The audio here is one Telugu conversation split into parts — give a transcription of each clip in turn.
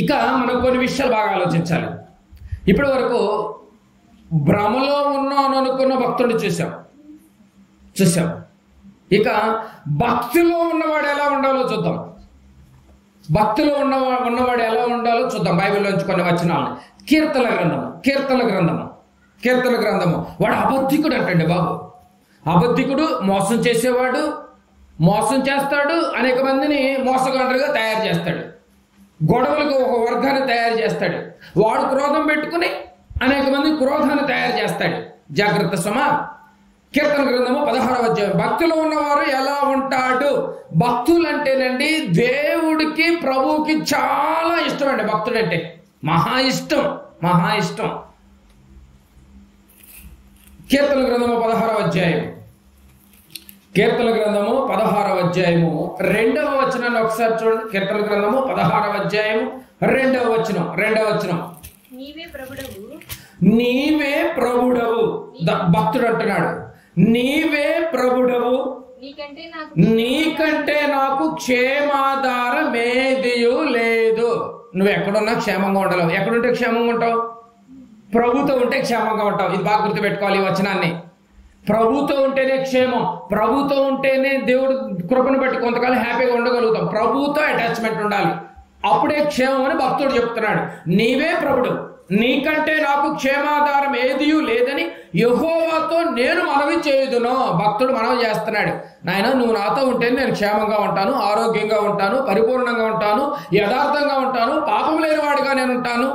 ఇక మనం కొన్ని విషయాలు బాగా ఆలోచించాలి. ఇప్పటి వరకు భ్రమలో ఉన్నాను అనుకున్న భక్తుడిని చూసాం. ఇక భక్తిలో ఉన్నవాడు ఎలా ఉండాలో చూద్దాం. భక్తిలో ఉన్నవాడు ఎలా ఉండాలో చూద్దాం. బైబిల్లోంచి కొన్ని వచనాలు. కీర్తన గ్రంథము వాడు అబద్ధికుడు అంటండి బాబు. అబద్ధికుడు, మోసం చేసేవాడు, మోసం చేస్తాడు, అనేక మందిని మోసగాండ్రుగా తయారు చేస్తాడు, గొడవలకు ఒక వర్గాన్ని తయారు చేస్తాడు, వాడు క్రోధం పెట్టుకుని అనేక మంది క్రోధాన్ని తయారు చేస్తాడు. జాగ్రత్త సుమా. కీర్తన గ్రంథము 16వ అధ్యాయం. భక్తిలో ఉన్నవారు ఎలా ఉంటాడు? భక్తులు అంటేనండి దేవుడికి, ప్రభువుకి చాలా ఇష్టం అండి. భక్తుడు అంటే మహా ఇష్టం. కీర్తన గ్రంథము 16వ అధ్యాయం. కీర్తన గ్రంథము 16వ అధ్యాయము 2వ వచనాన్ని ఒకసారి చూడండి. కీర్తన గ్రంథము 16వ అధ్యాయము 2వ వచనం. నీవే ప్రభుడవు. భక్తుడు అంటున్నాడు, నీవే ప్రభుడవు, నీకంటే నాకు క్షేమాధారమేదియు లేదు. నువ్వు ఎక్కడున్నా క్షేమంగా ఉండలేవు. ఎక్కడుంటే క్షేమంగా ఉంటావు? ప్రభుతో ఉంటే క్షేమంగా ఉంటావు. ఇది బాగా గుర్తుపెట్టుకోవాలి ఈ వచనాన్ని. ప్రభుతో ఉంటేనే క్షేమం, ప్రభుతో ఉంటేనే దేవుడు కృపను బట్టి కొంతకాలం హ్యాపీగా ఉండగలుగుతాం. ప్రభుతో అటాచ్మెంట్ ఉండాలి, అప్పుడే క్షేమం అని భక్తుడు చెప్తున్నాడు. నీవే ప్రభుడు, నీకంటే నాకు క్షేమాధారం ఏదియూ లేదని యెహోవాతో నేను మనవి చేయుదును. భక్తుడు మనవి చేస్తున్నాడు. నాయన, నువ్వు నాతో ఉంటే నేను క్షేమంగా ఉంటాను, ఆరోగ్యంగా ఉంటాను, పరిపూర్ణంగా ఉంటాను, యథార్థంగా ఉంటాను, పాపం లేని వాడిగా నేను ఉంటాను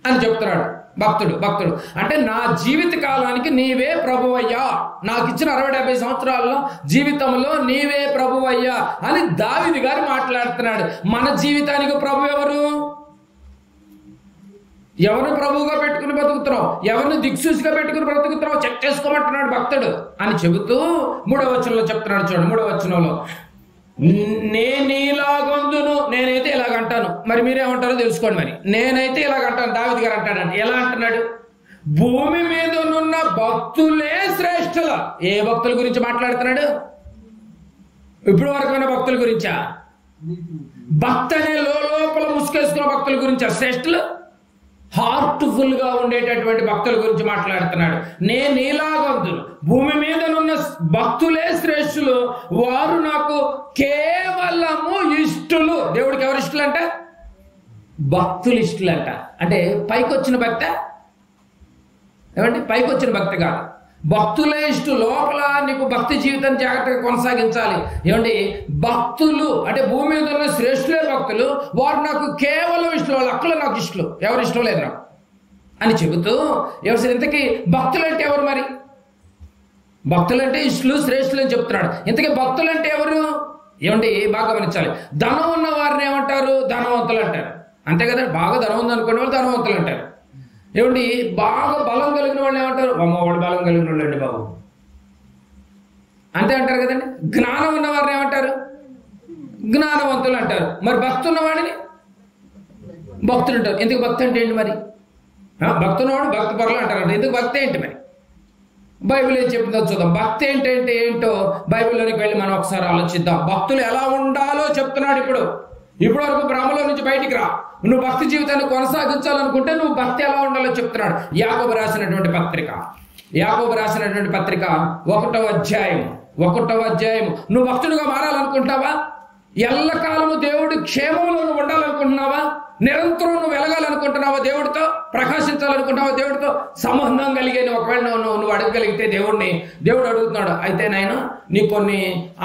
అని చెప్తున్నాడు భక్తుడు. అంటే నా జీవిత కాలానికి నీవే ప్రభువయ్యా, నాకు ఇచ్చిన 60-70 సంవత్సరాల్లో జీవితంలో నీవే ప్రభువయ్యా అని దావీదు గారు మాట్లాడుతున్నాడు. మన జీవితానికి ప్రభు ఎవరు? ఎవరిని ప్రభువుగా పెట్టుకుని బతుకుతున్నావు, ఎవరిని దిక్సూచిగా పెట్టుకుని బ్రతుకుతున్నావు చెక్ చేసుకోమంటున్నాడు భక్తుడు అని చెబుతూ 3వ వచనంలో చెప్తున్నాడు. చూడండి 3వ వచనంలో, నేనీలాగొందును, నేనైతే ఇలాగంటాను. మరి మీరేమంటారో తెలుసుకోండి. మరి నేనైతే ఇలాగంటాను. దావీదు గారు అంటాడంటే ఎలా అంటున్నాడు? భూమి మీద ఉన్న భక్తులే శ్రేష్ఠుల. ఏ భక్తుల గురించి మాట్లాడుతున్నాడు? ఇప్పుడు వరకు ఉన్న భక్తుల గురించా? భక్తి అనే లోపల ముసుకేసుకున్న భక్తుల గురించా శ్రేష్ఠులు? హార్ట్ఫుల్ గా ఉండేటటువంటి భక్తుల గురించి మాట్లాడుతున్నాడు. నేను ఇలాగొద్దును, భూమి మీద ఉన్న భక్తులే శ్రేష్ఠులు, వారు నాకు కేవలము ఇష్టలు. దేవుడికి ఎవరు ఇష్టలంట? భక్తులు ఇష్టలంట. అంటే పైకొచ్చిన భక్త ఏమండి? పైకొచ్చిన భక్తి కాదు, భక్తులే ఇష్టం. లోపల నీకు భక్తి జీవితం జాగ్రత్తగా కొనసాగించాలి. ఏమండి? భక్తులు అంటే భూమి మీద ఉన్న శ్రేష్ఠులే భక్తులు, వారు నాకు కేవలం ఇష్టం, వాళ్ళ అక్కలు నాకు ఇష్టలు, ఎవరు ఇష్టం లేదు నాకు అని చెబుతూ ఎవరు ఇంతకీ భక్తులు అంటే ఎవరు? మరి భక్తులు అంటే ఇష్టలు, శ్రేష్ఠులు అని చెప్తున్నాడు. ఇంతకీ భక్తులు అంటే ఎవరు? ఏమండి? బాగా గమనించాలి. ధనం ఉన్న వారిని ఏమంటారు? ధనవంతులు అంటారు. అంతే కదా? బాగా ధనం ఉంది అనుకునే వాళ్ళు ధనవంతులు అంటారు. ఏమండి? బాగా బలం కలిగిన వాళ్ళు ఏమంటారు? వాడు బలం కలిగిన వాళ్ళు అండి బాబు అంతే అంటారు కదండి. జ్ఞానం ఉన్న వారిని ఏమంటారు? జ్ఞానవంతులు అంటారు. మరి భక్తి ఉన్నవాడిని భక్తులు అంటారు. ఎందుకు భక్తి అంటే ఏంటి మరి? భక్తి ఉన్నవాడు భక్తి పరులు అంటారు. ఎందుకు భక్తి ఏంటి మరి? బైబిల్ ఏం చెప్తుందో చూద్దాం. భక్తి ఏంటంటే ఏంటో బైబిల్లోనికి వెళ్ళి మనం ఒకసారి ఆలోచిద్దాం. భక్తులు ఎలా ఉండాలో చెప్తున్నాడు. ఇప్పుడు వరకు భ్రమలో నుంచి బయటికి రా. నువ్వు భక్తి జీవితాన్ని కొనసాగించాలనుకుంటే నువ్వు భక్తి ఎలా ఉండాలో చెప్తున్నాడు. యాకోబు రాసినటువంటి పత్రిక 1వ అధ్యాయం. నువ్వు భక్తుడిగా మారాలనుకుంటావా? ఎల్లకాలము దేవుడి క్షేమంలో నువ్వు ఉండాలనుకుంటున్నావా? నిరంతరం నువ్వు వెలగాలనుకుంటున్నావా? దేవుడితో ప్రకాశించాలనుకుంటున్నావా? దేవుడితో సంబంధం కలిగే ఒకవేళ నువ్వు అడగగలిగితే దేవుడు అడుగుతున్నాడు, అయితే నాయన నీ కొన్ని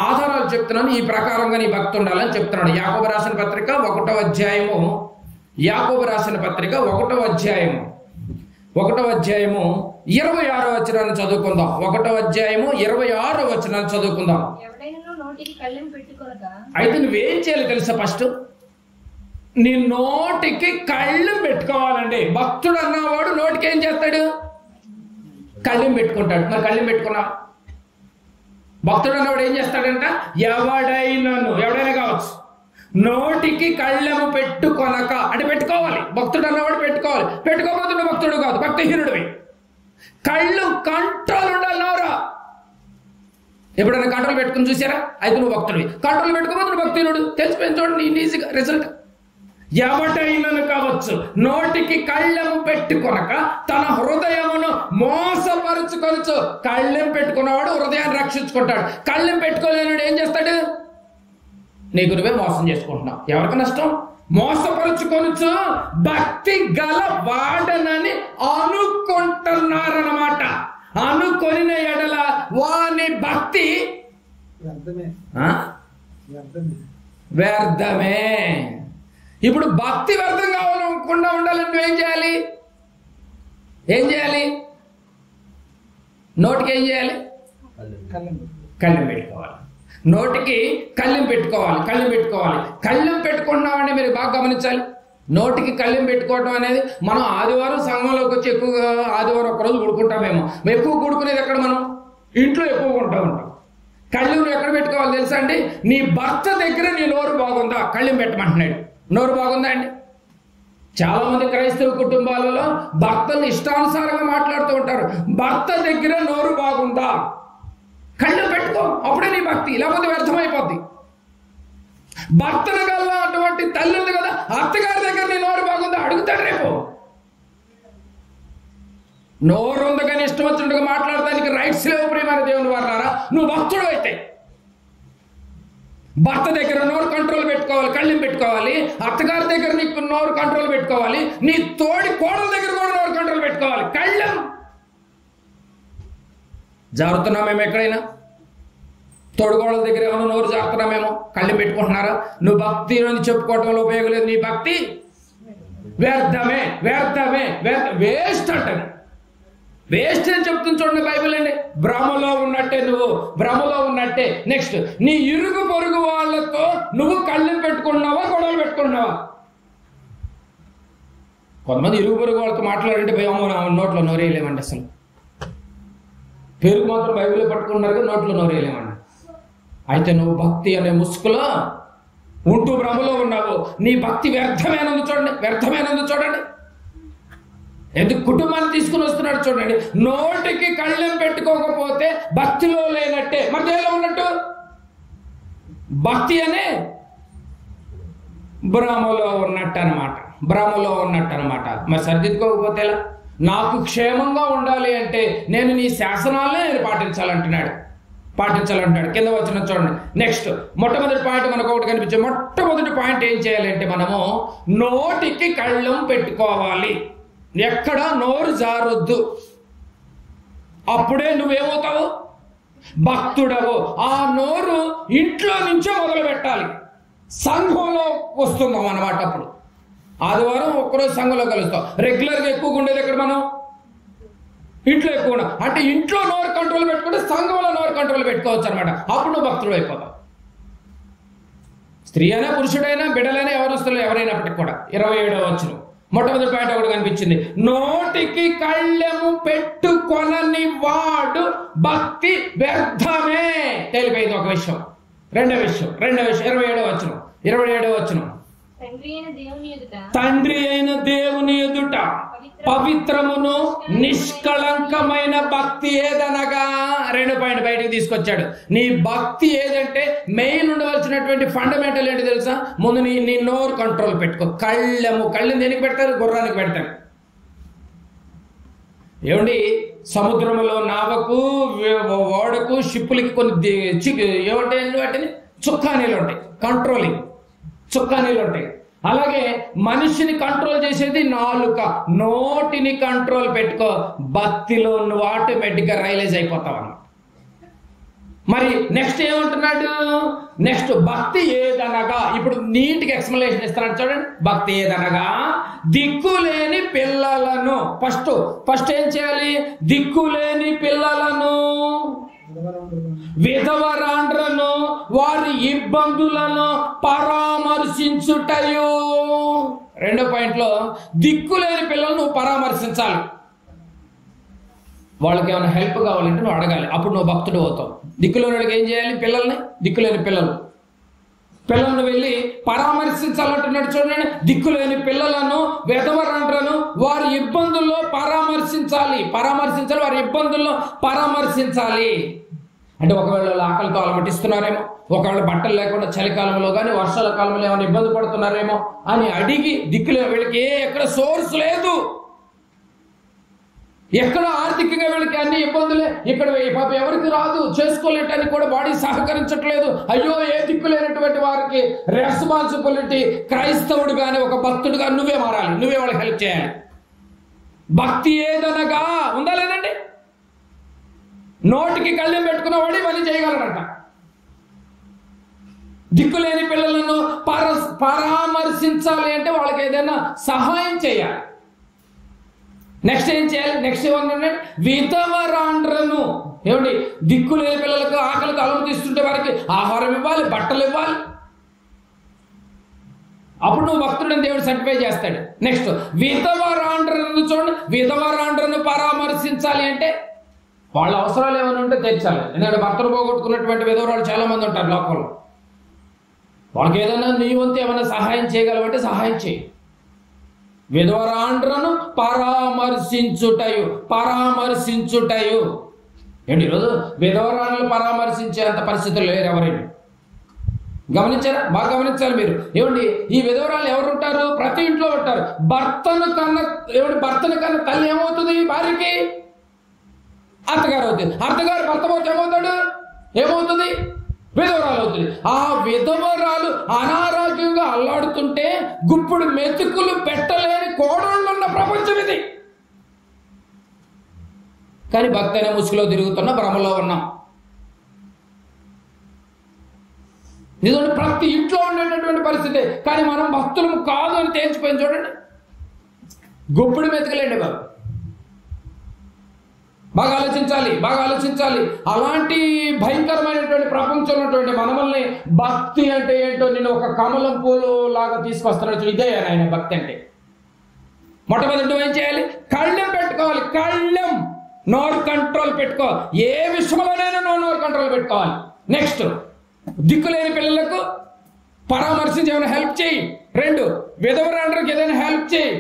ఆధారాలు చెప్తున్నాను, ఈ ప్రకారంగా నీ భక్తి ఉండాలని చెప్తున్నాడు. యాకోబు రాసిన పత్రిక 1వ అధ్యాయము 26వ వచనాన్ని చదువుకుందాం. 1వ అధ్యాయము 26వ వచనాన్ని చదువుకుందాం. అయితే నువ్వేం చేయాలి తెలుసా? ఫస్ట్ నీ నోటికి కళ్ళెం పెట్టుకోవాలండి. భక్తుడు అన్నవాడు నోటికి ఏం చేస్తాడు? కళ్ళెం పెట్టుకుంటాడు. మరి కళ్ళెం పెట్టుకున్నా భక్తుడు అన్నవాడు ఏం చేస్తాడంట? ఎవడైనా కావచ్చు, నోటికి కళ్ళెము పెట్టుకొనక అంటే పెట్టుకోవాలి. భక్తుడు అన్నవాడు పెట్టుకోవాలి. పెట్టుకోకపోతే నువ్వు భక్తుడు కాదు, భక్తిహీనుడివి. కళ్ళు కంట్రోల్ ఉండాలి. నోరా ఎప్పుడైనా కంట్రోల్ పెట్టుకుని చూసారా? అయితే నువ్వు భక్తుడివి. కంట్రోల్ పెట్టుకోకపోతే నువ్వు భక్తిహీనుడు. తెలిసిపోయింది చూడండి ఈజీగా రిజల్ట్. ఎవడైనను కావచ్చు నోటికి కళ్ళెము పెట్టుకొనక తన హృదయమును మోసపరుచుకొనచ్చు. కళ్ళెం పెట్టుకున్నవాడు హృదయాన్ని రక్షించుకుంటాడు. కళ్ళెం పెట్టుకోలేనాడు ఏం చేస్తాడు? నీకు నువ్వే మోసం చేసుకుంటున్నావు. ఎవరికి నష్టం? మోసపరుచుకొనచ్చు భక్తి గల వాడనని అనుకుంటున్నారన్నమాట. అనుకొనిన ఎడల వాని భక్తి వ్యర్థమే. ఇప్పుడు భక్తి వ్యర్థం కావాలనుకుండా ఉండాలంటే ఏం చేయాలి? నోటికి ఏం చేయాలి? కళ్ళెం పెట్టుకోవాలి. నోటికి కళ్ళెం పెట్టుకోవాలి. కళ్ళెం పెట్టుకుంటున్నామంటే మీరు బాగా గమనించాలి. నోటికి కళ్ళెం పెట్టుకోవడం అనేది మనం ఆదివారం సంఘంలోకి వచ్చి ఎక్కువగా ఆదివారం ఒక్కరోజు కూడుకుంటామేమో. ఎక్కువ కూడుకునేది ఎక్కడ? మనం ఇంట్లో ఎక్కువ ఉంటాం. కళ్ళెం ఎక్కడ పెట్టుకోవాలి తెలుసా అండి? నీ భర్త దగ్గర నీ నోరు బాగుందా? కళ్ళెం పెట్టమంటున్నాడు. నోరు బాగుందా అండి? చాలా మంది క్రైస్తవ కుటుంబాలలో భర్తలు ఇష్టానుసారంగా మాట్లాడుతూ ఉంటారు. భర్త దగ్గర నోరు బాగుందా? కళ్ళెం పెట్టుకో, అప్పుడే నీ భక్తి. లేకపోతే వ్యర్థమైపోద్ది. భర్తను గల అటువంటి తల్లి ఉంది కదా, అత్తగారి దగ్గర నీ నోరు బాగుందా అడుగుతాడు రేపు. నోరు ఉంది కానీ ఇష్టం వచ్చినట్టుగా మాట్లాడటానికి రైట్స్ లేవు ప్రియమైన దేవుని వారలారా. నువ్వు భక్తుడు అయితే భర్త దగ్గర నోరు కంట్రోల్ పెట్టుకోవాలి, కళ్ళెం పెట్టుకోవాలి. అత్తగారి దగ్గర నీకు నోరు కంట్రోల్ పెట్టుకోవాలి. నీ తోడి కోడల దగ్గర కూడా నోరు కంట్రోల్ పెట్టుకోవాలి. కళ్ళెం జారుతున్నామేమో ఎక్కడైనా? తోడుగోడల దగ్గర ఏమైనా నోరు జారుతున్నామేమో? కళ్ళెం పెట్టుకుంటున్నారా? నువ్వు భక్తి అని చెప్పుకోవటంలో ఉపయోగం లేదు. నీ భక్తి వ్యర్థమే. వేస్ట్ అంటది. వేస్ట్ అని చెప్తుంది చూడండి బైబిల్ అండి. భ్రమలో ఉన్నట్టే నువ్వు, భ్రమలో ఉన్నట్టే. నెక్స్ట్, నీ ఇరుగు పొరుగు వాళ్ళతో నువ్వు కళ్ళెం పెట్టుకున్నావా, గొడవలు పెట్టుకున్నావా? కొంతమంది ఇరుగు పొరుగు వాళ్ళతో మాట్లాడంటే భయమో, నోట్లో నోరేయలేమండి. అసలు పేరుకు మాత్రం బైబిల్లో పట్టుకున్నారు కానీ నోట్లో నోరేయలేమండి. అయితే నువ్వు భక్తి అనే ముసుగులో ఉంటూ భ్రమలో ఉన్నావు. నీ భక్తి వ్యర్థమైనందు చూడండి. ఎందుకు కుటుంబాన్ని తీసుకుని వస్తున్నాడు చూడండి. నోటికి కళ్ళెం పెట్టుకోకపోతే భక్తిలో లేనట్టే. మరి దేనిలో ఉన్నట్టు? భక్తి అనే భ్రమలో ఉన్నట్టు అనమాట. మరి సరిదిద్దుకోకపోతే ఎలా? నాకు క్షేమంగా ఉండాలి అంటే నేను నీ శాసనాలనే పాటించాలంటాడు. కింద వచ్చిన చూడండి. నెక్స్ట్, మొట్టమొదటి పాయింట్ మనకు ఒకటి కనిపించే మొట్టమొదటి పాయింట్ ఏం చేయాలంటే మనము నోటికి కళ్ళెం పెట్టుకోవాలి. ఎక్కడ నోరు జారొద్దు. అప్పుడే నువ్వేమవుతావు? భక్తుడవు. ఆ నోరు ఇంట్లో నుంచే మొదలు పెట్టాలి. సంఘంలో వస్తున్నాం అన్నమాట. అప్పుడు ఆదివారం ఒక్కరోజు సంఘంలో కలుస్తాం. రెగ్యులర్గా ఎక్కువగా ఉండేది ఎక్కడ? మనం ఇంట్లో ఎక్కువ. అంటే ఇంట్లో నోరు కంట్రోల్ పెట్టుకుంటే సంఘంలో నోరు కంట్రోల్ పెట్టుకోవచ్చు అనమాట. అప్పుడు నువ్వు భక్తుడు అయిపోతావు. స్త్రీ అయినా పురుషుడైనా బిడ్డలైనా ఎవరైనప్పటికీ కూడా. 27వ వచనం మొట్టమొదటి పాయింట్ ఒకటి కనిపించింది. నోటికి కళ్ళెము పెట్టుకొనని వాడు భక్తి వ్యర్థమే. తేలిపోయింది ఒక విషయం. రెండో విషయం 27వ వచనం. తండ్రి అయిన దేవుని ఎదుట పవిత్రమును నిష్కళంకమైన భక్తి ఏదనగా. రెండో పాయింట్ బయటకు తీసుకొచ్చాడు. నీ భక్తి ఏదంటే మెయిన్ ఉండవలసినటువంటి ఫండమెంటల్ ఏంటి తెలుసా? ముందు నీ నోరు కంట్రోల్ పెట్టుకో. కళ్ళెం దేనికి పెడతారు? గుర్రానికి పెడతారు. ఏమండి, సముద్రంలో నావకు, ఓడకు, షిప్పులకి కొన్ని ఏమంటాయి వాటిని? చుక్కానీళ్ళు ఉంటాయి. కంట్రోలింగ్ చుక్కానీళ్ళు ఉంటాయి. అలాగే మనిషిని కంట్రోల్ చేసేది నాలుక. నోటిని కంట్రోల్ పెట్టుకో. భక్తిలో నువ్వు ఆటోమేటిక్గా రియలైజ్ అయిపోతావు అన్నమాట. మరి నెక్స్ట్ ఏమంటున్నాడు? నెక్స్ట్, భక్తి ఏదనగా. ఇప్పుడు నీట్గా ఎక్స్ప్లెనేషన్ ఇస్తున్నాడు చూడండి. భక్తి ఏదనగా దిక్కులేని పిల్లలను. ఫస్ట్ ఏం చేయాలి? దిక్కులేని పిల్లలను, విధవరాండ్రను, వారి ఇబ్బందులను పరామర్శించుటయు. రెండో పాయింట్లో దిక్కులేని పిల్లలను నువ్వు పరామర్శించాలి. వాళ్ళకి ఏమైనా హెల్ప్ కావాలంటే నువ్వు అడగాలి. అప్పుడు నువ్వు భక్తుడు అవుతావు. దిక్కులేని వాళ్ళకి ఏం చేయాలి? దిక్కులేని పిల్లలను వెళ్ళి పరామర్శించాలంటున్నాడు చూడండి. దిక్కులేని పిల్లలను, విధవరాండ్రను, వారి ఇబ్బందుల్లో పరామర్శించాలి. వారి ఇబ్బందుల్లో పరామర్శించాలి. అంటే ఒకవేళ వాళ్ళు ఆకలితో అలమటిస్తున్నారేమో, ఒకవేళ బట్టలు లేకుండా చలికాలంలో కానీ వర్షాల కాలంలో ఏమైనా ఇబ్బంది పడుతున్నారేమో అని అడిగి దిక్కులే వీళ్ళకి ఎక్కడ సోర్స్ లేదు, ఎక్కడ ఆర్థికంగా వీళ్ళకి అన్ని ఇబ్బందులే, ఇక్కడ పాప ఎవరికి రాదు, చేసుకోలేటని కూడా బాడీ సహకరించట్లేదు, అయ్యో ఏ దిక్కు లేనటువంటి వారికి రెస్పాన్సిబిలిటీ క్రైస్తవుడుగానే ఒక భక్తుడుగా నువ్వే మారాలి, నువ్వే వాళ్ళకి హెల్ప్ చేయాలి. భక్తి ఏదనగా ఉందా లేదండి? నోటికి కళ్ళెం పెట్టుకున్నవాడు ఇవన్నీ చేయగలడంట. దిక్కులేని పిల్లలను పరామర్శించాలి అంటే వాళ్ళకి ఏదైనా సహాయం చేయాలి. నెక్స్ట్ ఏం చేయాలి? నెక్స్ట్ ఏమన్నా విధవరాండ్రను, ఏమండి దిక్కులేని పిల్లలకు ఆకలితో అలమటిస్తుంటే వారికి ఆహారం ఇవ్వాలి, బట్టలు ఇవ్వాలి. అప్పుడు నువ్వు భక్తుడని దేవుడు సర్టిఫై చేస్తాడు. నెక్స్ట్ విధవరాండ్రను చూడండి, విధవరాండ్రను పరామర్శించాలి అంటే వాళ్ళ అవసరాలు ఏమైనా ఉంటే తెచ్చాలి. ఎందుకంటే భర్తలు పోగొట్టుకున్నటువంటి విధవరాలు చాలా మంది ఉంటారు లోకంలో. వాళ్ళకి ఏదైనా నీ వంతు ఏమైనా సహాయం చేయగలవంటే సహాయం చేయి. విధవరాండ్రను పరామర్శించుటయు. ఏంటి ఈరోజు విధవరాండ్రను పరామర్శించే అంత పరిస్థితులు లేరు ఎవరైనా. గమనించారా? బాగా గమనించాలి మీరు. ఏమండి ఈ విధవరాలు ఎవరు ఉంటారు? ప్రతి ఇంట్లో ఉంటారు. భర్తను కన్న తల్లి ఏమవుతుంది? భార్యకి అత్తగారు అవుతుంది. అత్తగారు భర్త పోతే ఏమవుతుంది? విధవరాలు అవుతుంది. ఆ విధవరాలు అనారోగ్యంగా అల్లాడుతుంటే గుప్పుడు మెతుకులు పెట్టలేని కోడళ్ళున్న ప్రపంచం ఇది. కానీ భక్తి అనే ముసుగులో తిరుగుతున్న భ్రమలో ఉన్నాం. నిజంగా ప్రతి ఇంట్లో ఉండేటటువంటి పరిస్థితి. కానీ మనం భక్తులు కాదు అని తేల్చిపోయింది చూడండి. గుప్పుడు మెతుకులేండి బాబు. బాగా ఆలోచించాలి. అలాంటి భయంకరమైనటువంటి ప్రపంచంలో ఉన్నటువంటి మనల్ని భక్తి అంటే ఏంటో నేను ఒక కమలం పూలు లాగా తీసుకొస్తున్నాడు. ఇదే ఆయన భక్తి అంటే. మొట్టమొదటి ఏం చేయాలి? కళ్ళెం పెట్టుకోవాలి. కళ్ళెం, నోరు కంట్రోల్ పెట్టుకోవాలి. ఏ విషయంలోనైనా నోరు కంట్రోల్ పెట్టుకోవాలి. నెక్స్ట్ దిక్కులేని పిల్లలకు పరామర్శించి ఏమైనా హెల్ప్ చేయి. 2 విధవరాండ్రకి ఏదైనా హెల్ప్ చేయి.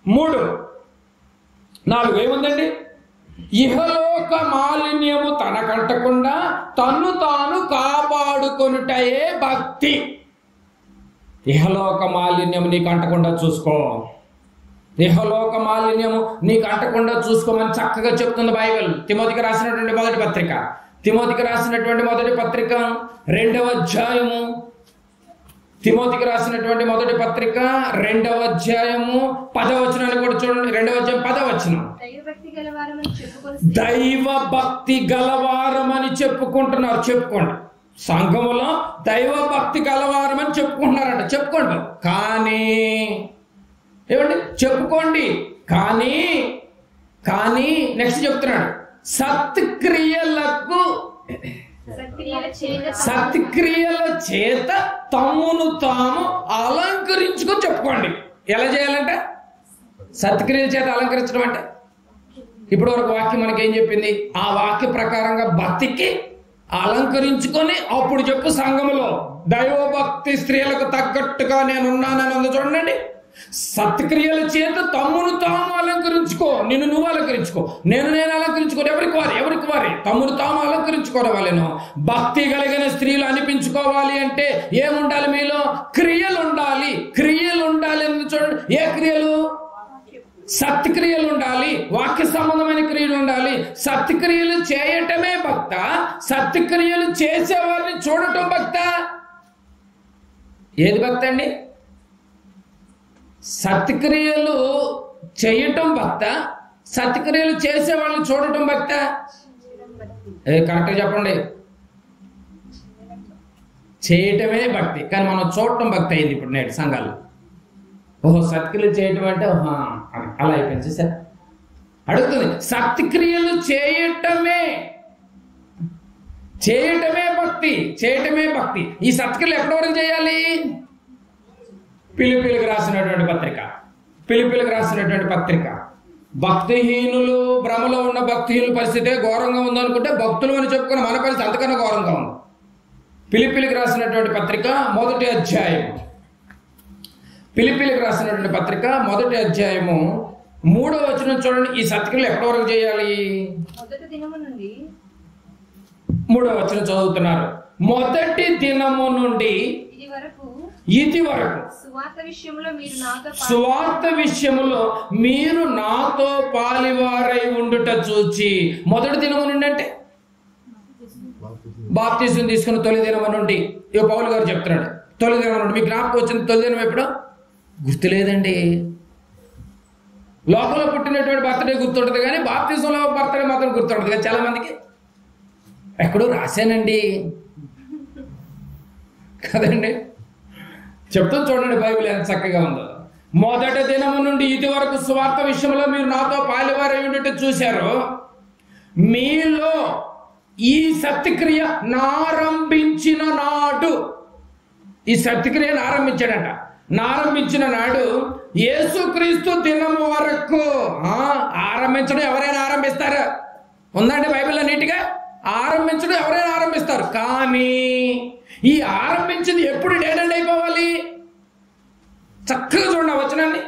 3 4 ఏముందండి? ఇహలోక మాలిన్యము తనకంటకుండా తన్ను తాను కాపాడుకొనుటయే భక్తి. ఇహలోక మాలిన్యము నీకు అంటకుండా చూసుకో. ఇహలోక మాలిన్యము నీకు అంటకుండా చూసుకోమని చక్కగా చెప్తుంది బైబిల్. తిమోతికి రాసినటువంటి మొదటి పత్రిక 2వ అధ్యాయము. తిమోతికి రాసినటువంటి మొదటి పత్రిక 2వ అధ్యాయము 10వ వచనాన్ని కూడా చూడండి. 2వ అధ్యాయం 10వ వచనం. దైవ భక్తి గలవారమని చెప్పుకుంటున్నారు. చెప్పుకోండి. సంఘములో దైవ భక్తి గలవారమని చెప్పుకుంటున్నారంట. చెప్పుకోండి. కానీ ఏమండి? చెప్పుకోండి. కానీ నెక్స్ట్ చెప్తున్నాడు, సత్క్రియల చేత తమ్మును తాము అలంకరించుకొని చెప్పుకోండి. ఎలా చేయాలంటే సత్క్రియల చేత అలంకరించడం అంటే ఇప్పుడు వరకు వాక్యం మనకేం చెప్పింది? ఆ వాక్య ప్రకారంగా భక్తికి అలంకరించుకొని అప్పుడు చెప్పు. సంఘములో దైవభక్తి స్త్రీలకు తగ్గట్టుగా నేనున్నానని ఉంది చూడండి. సత్క్రియల చేత తమ్మును తాము అలంకరించుకో. నువ్వు అలంకరించుకో. నేను అలంకరించుకోను. ఎవరికి వారి తమ్మును తాము అలంకరించుకోవడం వాళ్ళను. భక్తి కలిగిన స్త్రీలు అనిపించుకోవాలి అంటే ఏముండాలి? మీలో క్రియలు ఉండాలి. అని చూడండి. ఏ క్రియలు? సత్క్రియలు ఉండాలి. వాక్య సంబంధమైన క్రియలు ఉండాలి. సత్క్రియలు చేయటమే భక్త. సత్క్రియలు చేసేవారిని చూడటం భక్త. ఏది భక్త అండి? సత్క్రియలు చేయటం భక్త. సత్క్రియలు చేసే వాళ్ళని చూడటం భక్త. కరెక్ట్గా చెప్పండి. చేయటమే భక్తి. కానీ మనం చూడటం భక్తి అయింది ఇప్పుడు నేటి సంఘాలు. ఓహో సత్క్రియలు చేయటం అంటే అలా అయిపోయింది సార్. అడుగుతుంది. సత్క్రియలు చేయటమే భక్తి. ఈ సత్క్రియలు ఎప్పటి వరకు చేయాలి? ఫిలిప్పీలకు రాసినటువంటి పత్రిక. భక్తిహీనులు భ్రమలో ఉన్న భక్తిహీనుల పరిస్థితే ఘోరంగా ఉందనుకుంటే భక్తులు అని చెప్పుకున్న మన పరిస్థితి అంతకన్నా ఘోరంగా ఉంది. ఫిలిప్పీలకు రాసినటువంటి పత్రిక మొదటి అధ్యాయము 3వ వచనం చూడండి. ఈ సత్క్రియలు ఎప్పటి వరకు చేయాలి? 3వ వచనం చదువుతున్నారు. మొదటి దినము నుండి ఇది వరకు సువార్త విషయములో మీరు నాతో పాలివారై ఉండుట చూచి. మొదటి దినము నుండి అంటే బాప్తిసం తీసుకున్న తొలి దినము నుండి పౌలు గారు చెప్తున్నాడు. తొలి దినం నుండి మీకు జ్ఞాపకం వచ్చింది. తొలి దినం ఎప్పుడు గుర్తులేదండి. లోకంలో పుట్టినటువంటి బర్త్డే గుర్తుంటుంది కానీ బాప్తిజంలో బర్త్డే మాత్రం గుర్తుంటుంది కదా చాలా మందికి. ఎక్కడో రాశానండి కదండి. చెప్తూ చూడండి బైబిల్ ఎంత చక్కగా ఉందో. మొదటి దినము నుండి ఇది వరకు సువార్త విషయంలో మీరు నాతో పాలివారై ఉండుట చూశారు. మీలో ఈ సత్క్రియ నారంభించిన నాడు, ఈ సత్క్రియను ఆరంభించాడట. ఆరంభించిన నాడు యేసుక్రీస్తు దినము వరకు. ఆరంభించడం ఎవరైనా ఆరంభిస్తారు, ఉందండి బైబిల్లో నీట్గా. ఆరంభించడం ఎవరైనా ఆరంభిస్తారు, కానీ ఈ ఆరంభించింది ఎప్పుడు డెడ్ ఎండ్ అయిపోవాలి? చక్కగా చూడండి ఆ వచనాన్ని.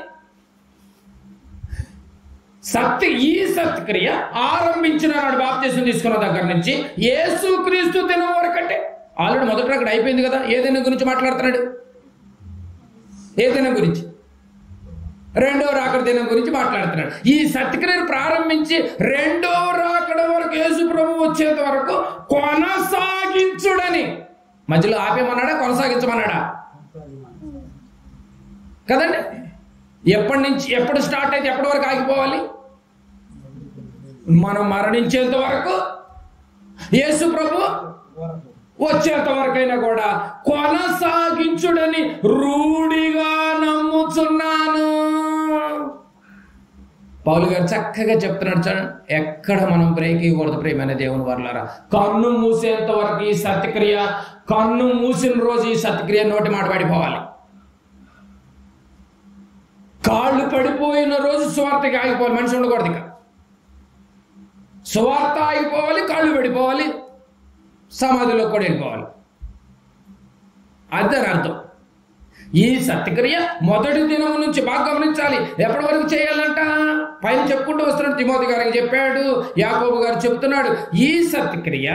ఈ సత్క్రియ ఆరంభించిన నాడు బాప్తిసం తీసుకున్న దగ్గర నుంచి యేసుక్రీస్తు దినం వరకు అంటే ఆల్రెడీ మొదటి అక్కడ అయిపోయింది కదా. ఏ దినం గురించి మాట్లాడుతున్నాడు? ఏ దినం గురించి? రెండవ రాకడ దినం గురించి మాట్లాడుతున్నాడు. ఈ సత్క్రియను ప్రారంభించి రెండవ రాకడ వరకు యేసు ప్రభు వచ్చేంత వరకు కొనసాగించుడని. మధ్యలో ఆపేమన్నాడా, కొనసాగించమన్నాడా? కదండి. ఎప్పటి నుంచి ఎప్పుడు స్టార్ట్ అయితే ఎప్పటి వరకు ఆగిపోవాలి? మనం మరణించేంత వరకు, యేసు ప్రభు వచ్చేంత వరకైనా కూడా కొనసాగించుడని రూఢిగా నమ్ముచున్నాను. పౌలు గారు చక్కగా చెప్తున్నాడు చూడండి. ఎక్కడ మనం బ్రేక్ ఇవ్వకూడదు ప్రియమైన దేవుని వర్లారా. కన్ను మూసేంత వరకు ఈ సత్క్రియ, కన్ను మూసిన రోజు ఈ సత్క్రియ నోటి మాట పడిపోవాలి. కాళ్ళు పడిపోయిన రోజు సువార్తకి ఆగిపోవాలి. మనిషి ఉండకూడదు. ఇక సువార్త ఆగిపోవాలి, కాళ్ళు పడిపోవాలి, సమాధిలో కూడా వెళ్ళిపోవాలి. అదే అర్థం. ఈ సత్క్రియ మొదటి దినం నుంచి బాగా గమనించాలి. ఎప్పటి వరకు చేయాలంట? పైన చెప్పుకుంటూ వస్తున్నాడు. తిమోతి గారికి చెప్పాడు, యాకోబు గారు చెప్తున్నాడు. ఈ సత్క్రియ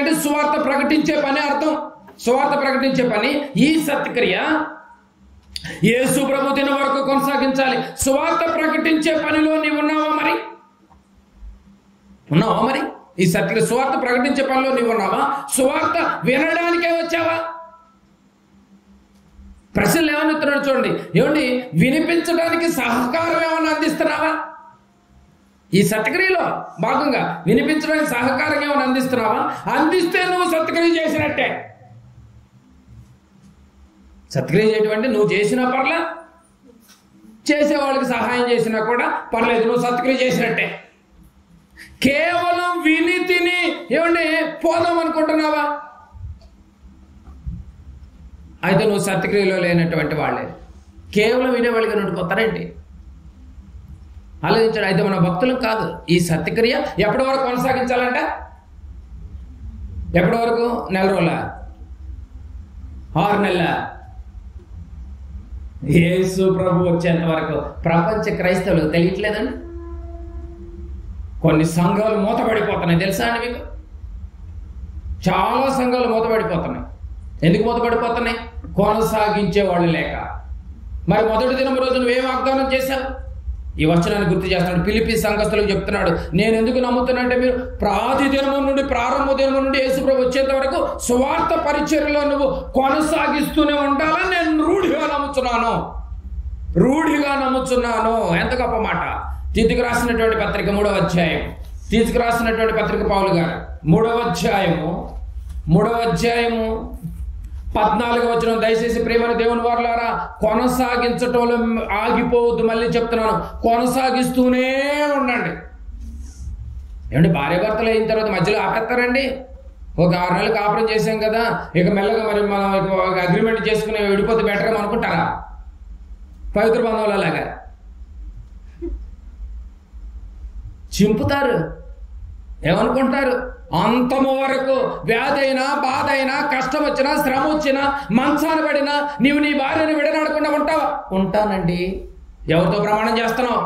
అంటే సువార్త ప్రకటించే పని అర్థం. సువార్త ప్రకటించే పని. ఈ సత్క్రియ యేసు ప్రభు దినం వరకు కొనసాగించాలి. సువార్త ప్రకటించే పనిలో నీవు ఉన్నావా మరి? ఉన్నావా మరి? ఈ సత్క్రియ సువార్త ప్రకటించే పనిలో నీవు ఉన్నావా? సువార్త వినడానికే వచ్చావా? ప్రశ్నలు ఏమనుతున్నాడు చూడండి. ఏమండి, వినిపించడానికి సహకారం ఏమన్నా అందిస్తున్నావా? ఈ సత్క్రియలో భాగంగా వినిపించడానికి సహకారం ఏమైనా అందిస్తున్నావా? అందిస్తే నువ్వు సత్క్రియ చేసినట్టే. సత్క్రియ చేయటం అంటే నువ్వు చేసినా పర్లే, చేసేవాళ్ళకి సహాయం చేసినా కూడా పర్లేదు, నువ్వు సత్క్రియ చేసినట్టే. కేవలం విని తిని ఏమండి పోదాం అనుకుంటున్నావా? అయితే నువ్వు సత్క్రియలో లేనటువంటి వాళ్ళే. కేవలం వినేవాళ్ళుగా ఉండిపోతారేంటి? ఆలోచించాడు. అయితే మన భక్తులు కాదు. ఈ సత్క్రియ ఎప్పటి వరకు కొనసాగించాలంట? ఎప్పటి వరకు? నెల రోజుల, 6 నెలల? యేసు ప్రభు వచ్చేంత వరకు. ప్రపంచ క్రైస్తవులకు తెలియట్లేదండి. కొన్ని సంఘాలు మూతపడిపోతున్నాయి తెలుసా అండి మీకు? చాలా సంఘాలు మూతపడిపోతున్నాయి. ఎందుకు మూతపడిపోతున్నాయి? కొనసాగించే వాళ్ళు లేక. మరి మొదటి దినం రోజు నువ్వేం వాగ్దానం చేశావు? ఈ వచనాన్ని గుర్తు చేస్తున్నాడు. ఫిలిప్పీ సంఘస్థులకు చెప్తున్నాడు. నేను ఎందుకు నమ్ముతున్నా మీరు ప్రాది దినము నుండి, ప్రారంభ దినము నుండి యేసుప్రభు వచ్చేంత వరకు సువార్త పరిచర్యలో నువ్వు కొనసాగిస్తూనే ఉండాలని నేను రూఢిగా నమ్ముతున్నాను. రూఢిగా నమ్ముతున్నాను. ఎంత గొప్ప మాట. తీతుకు రాసినటువంటి పత్రిక 3వ అధ్యాయం. తీతుకు రాసినటువంటి పత్రిక పౌలు గారు 3వ అధ్యాయము 14వ వచనం. దయచేసి ప్రేమను దేవుని వారలారా, కొనసాగించటంలో ఆగిపోవద్దు. మళ్ళీ చెప్తున్నాను, కొనసాగిస్తూనే ఉండండి. ఏమంటే భార్య భర్తలు అయిన తర్వాత మధ్యలో ఆపేస్తారండి? ఒక 6 నెలలు కాపురం చేసాం కదా, ఇక మెల్లగా మరి మనం అగ్రిమెంట్ చేసుకుని విడిపోతే బెటర్గా అనుకుంటారా? పవిత్ర బంధువులలాగా చింపుతారు. ఏమనుకుంటారు? అంతము వరకు వ్యాధి అయినా, బాధ అయినా, కష్టం వచ్చినా, శ్రమ వచ్చినా, మంచాన పడినా నీవు నీ భార్యను విడనాడకుండా ఉంటావా? ఉంటానండి. ఎవరితో ప్రమాణం చేస్తున్నావు?